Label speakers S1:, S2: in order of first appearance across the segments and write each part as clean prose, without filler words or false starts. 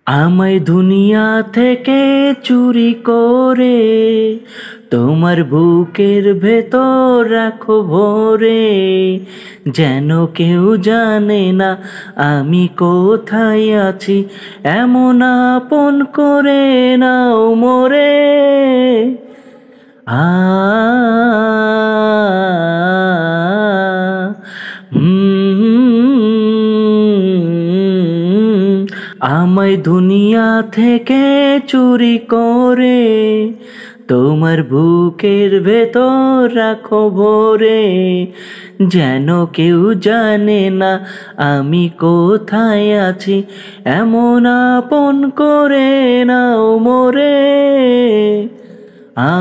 S1: আমায় দুনিয়া থেকে চুরি করে তোমার বুকের ভেতর রাখো ভরে, যেন কেউ জানে না আমি কোথায় আছি, এমন আপন করে নাও মোরে। আ আমায় দুনিয়া থেকে চুরি করে তোমার বুকের ভেতর রাখো ভরে, যেন কেউ জানে না আমি কোথায় আছি, এমন আপন করে নাও মোরে। আ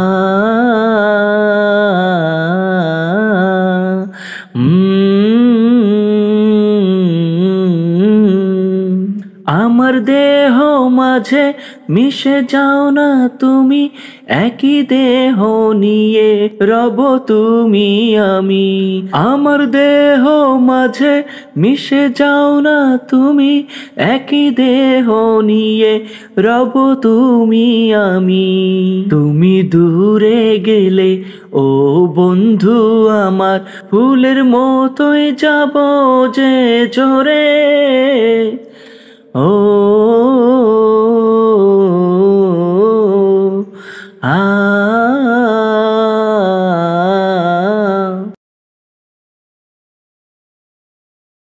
S1: আমার দেহ মাঝে মিশে যাও না তুমি, একই দেহ নিয়ে রব তুমি আমি। আমার দেহ মাঝে মিশে যাও না তুমি, একই দেহ নিয়ে রব তুমি আমি। তুমি দূরে গেলে ও বন্ধু আমার, ফুলের মতোই যাব যে ঝরে। ও